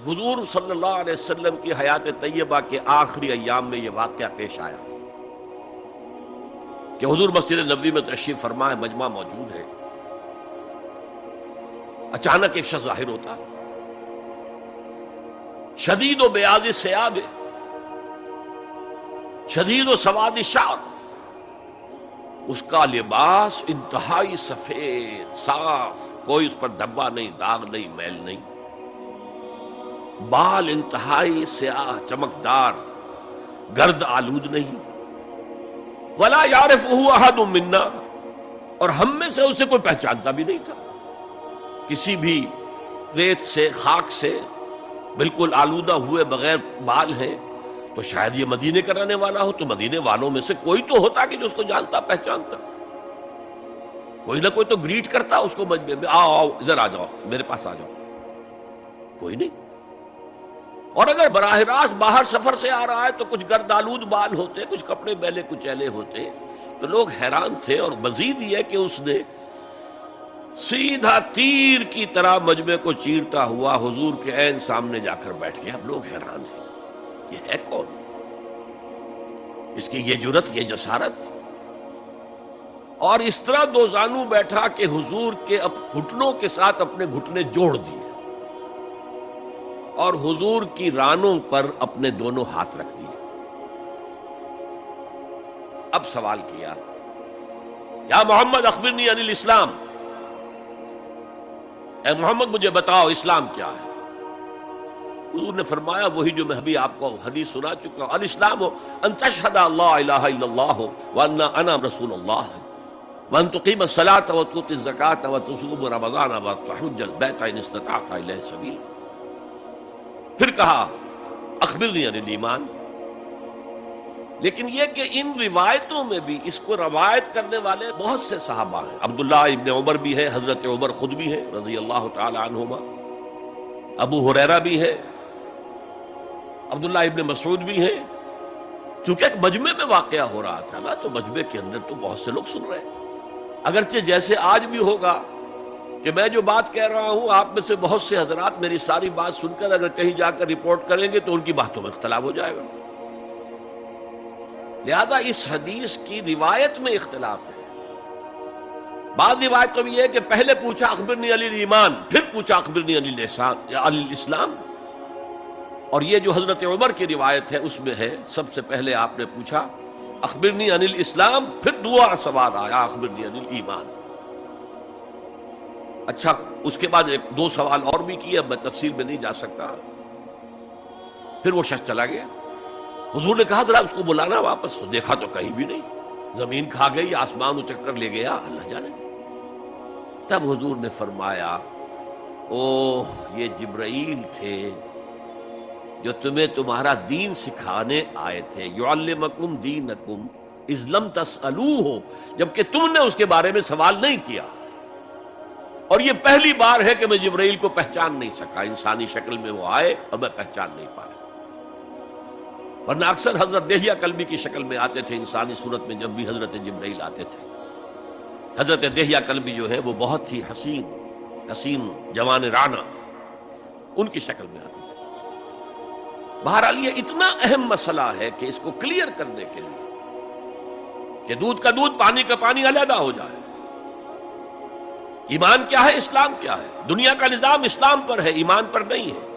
حضور صلی اللہ علیہ وسلم کی حیات طیبہ کے آخری ایام میں یہ واقعہ پیش آیا کہ حضور مسجد نبوی میں تشریف فرما ہے، مجمع موجود ہے، اچانک ایک شخص ظاہر ہوتا، شدید و بیاض ثیاب، شدید و سواد شعر، اس کا لباس انتہائی سفید صاف، کوئی اس پر دھبا نہیں، داغ نہیں، میل نہیں، بال انتہائی سیاہ چمکدار، گرد آلود نہیں، ولا یعرفہ احد منا، اور ہم میں سے اسے کوئی پہچانتا بھی نہیں تھا، کسی بھی ریت سے خاک سے بالکل آلودہ ہوئے بغیر بال ہیں، تو شاید یہ مدینے کا رہنے والا ہو، تو مدینے والوں میں سے کوئی تو ہوتا کہ جو اس کو جانتا پہچانتا، کوئی نہ کوئی تو گریٹ کرتا اس کو مجمع میں، آؤ آؤ ادھر آ جاؤ، میرے پاس آ جاؤ، کوئی نہیں۔ اور اگر براہ راست باہر سفر سے آ رہا ہے تو کچھ گرد آلود بال ہوتے، کچھ کپڑے میلے کچیلے ہوتے، تو لوگ حیران تھے۔ اور مزید یہ کہ اس نے سیدھا تیر کی طرح مجمع کو چیرتا ہوا حضور کے عین سامنے جا کر بیٹھ گیا۔ اب لوگ حیران ہیں، یہ ہے کون؟ اس کی یہ جرت، یہ جسارت، اور اس طرح دو زانو بیٹھا کہ حضور کے گھٹنوں کے ساتھ اپنے گھٹنے جوڑ دیے اور حضور کی رانوں پر اپنے دونوں ہاتھ رکھ دیے۔ اب سوال کیا، یا محمد اخبرنی عن الاسلام، اے محمد مجھے بتاؤ اسلام کیا ہے؟ حضور نے فرمایا وہی جو میں ابھی آپ کو حدیث سنا چکا ہوں، الاسلام ان تشہد اللہ الہ الا اللہ وان انا رسول اللہ وان تقیم الصلاۃ وتؤتی الزکاۃ وتصوم رمضان وتحج البیت ان استطعت الیہ سبیلا۔ پھر کہا اخبرنی عن الایمان، لیکن یہ کہ ان روایتوں میں بھی اس کو روایت کرنے والے بہت سے صحابہ ہیں۔ عبداللہ ابن عمر بھی ہے، حضرت عمر خود بھی ہے رضی اللہ تعالی عنہما، ابو ہریرہ بھی ہے، عبداللہ ابن مسعود بھی ہے۔ چونکہ ایک مجمع میں واقعہ ہو رہا تھا نا، تو مجمع کے اندر تو بہت سے لوگ سن رہے ہیں۔ اگرچہ جیسے آج بھی ہوگا کہ میں جو بات کہہ رہا ہوں، آپ میں سے بہت سے حضرات میری ساری بات سن کر اگر کہیں جا کر رپورٹ کریں گے تو ان کی باتوں میں اختلاف ہو جائے گا، لہذا اس حدیث کی روایت میں اختلاف ہے۔ بعض روایتوں میں یہ ہے کہ پہلے پوچھا اخبرنی عن الایمان، پھر پوچھا اخبرنی عن الاسلام، اور یہ جو حضرت عمر کی روایت ہے اس میں ہے سب سے پہلے آپ نے پوچھا اخبرنی عن الاسلام، پھر دوسرا سوال آیا اخبرنی عن الایمان۔ اچھا، اس کے بعد ایک دو سوال اور بھی کیے، اب میں تفصیل میں نہیں جا سکتا۔ پھر وہ شخص چلا گیا، حضور نے کہا ذرا اس کو بلانا واپس، تو دیکھا تو کہیں بھی نہیں، زمین کھا گئی، آسمان اچک کر لے گیا، اللہ جانے۔ تب حضور نے فرمایا اوہ یہ جبرائیل تھے جو تمہیں تمہارا دین سکھانے آئے تھے، یعلمکم دینکم اذ لم تسألوہ، جبکہ تم نے اس کے بارے میں سوال نہیں کیا۔ اور یہ پہلی بار ہے کہ میں جبرائیل کو پہچان نہیں سکا، انسانی شکل میں وہ آئے اور میں پہچان نہیں پایا، ورنہ اکثر حضرت دہیہ کلبی کی شکل میں آتے تھے انسانی صورت میں، جب بھی حضرت جبرائیل آتے تھے۔ حضرت دہیہ کلبی جو ہے وہ بہت ہی حسین جوان رانا، ان کی شکل میں آتے تھے۔ بہرحال یہ اتنا اہم مسئلہ ہے کہ اس کو کلیئر کرنے کے لیے کہ دودھ کا دودھ پانی کا پانی علیحدہ ہو جائے، ایمان کیا ہے، اسلام کیا ہے، دنیا کا نظام اسلام پر ہے، ایمان پر نہیں ہے،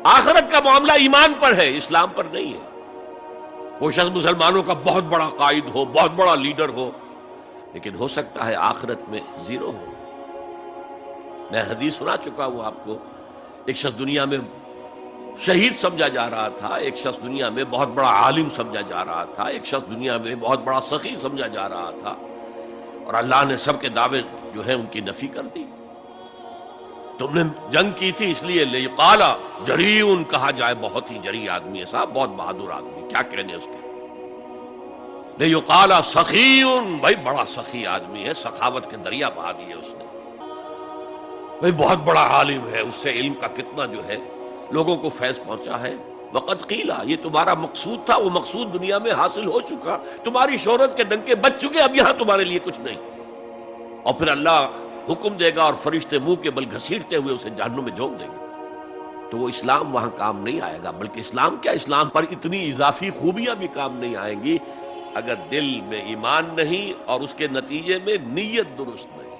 آخرت کا معاملہ ایمان پر ہے، اسلام پر نہیں ہے۔ وہ شخص مسلمانوں کا بہت بڑا قائد ہو، بہت بڑا لیڈر ہو، لیکن ہو سکتا ہے آخرت میں زیرو ہو۔ میں حدیث سنا چکا ہوں آپ کو، ایک شخص دنیا میں شہید سمجھا جا رہا تھا، ایک شخص دنیا میں بہت بڑا عالم سمجھا جا رہا تھا، ایک شخص دنیا میں بہت بڑا سخی سمجھا جا رہا تھا، اور اللہ نے سب کے دعوے جو ہیں ان کی نفی کر دی۔ تم نے جنگ کی تھی اس لیے لیقال جریء کہا جائے، بہت ہی جری آدمی ہے صاحب، بہت بہادر آدمی، کیا کہنے اس کے۔ لیقال سخی، بھائی بڑا سخی آدمی ہے، سخاوت کے دریا بہا دیے اس نے، بھائی بہت بڑا عالم ہے، اس سے علم کا کتنا جو ہے لوگوں کو فیض پہنچا ہے۔ وقد قیل، یہ تمہارا مقصود تھا، وہ مقصود دنیا میں حاصل ہو چکا، تمہاری شہرت کے ڈنکے بج چکے، اب یہاں تمہارے لیے کچھ نہیں۔ اور پھر اللہ حکم دے گا اور فرشتے منہ کے بل گھسیٹتے ہوئے اسے جہنم میں جھونک دیں گے۔ تو وہ اسلام وہاں کام نہیں آئے گا، بلکہ اسلام کیا، اسلام پر اتنی اضافی خوبیاں بھی کام نہیں آئیں گی اگر دل میں ایمان نہیں اور اس کے نتیجے میں نیت درست نہیں۔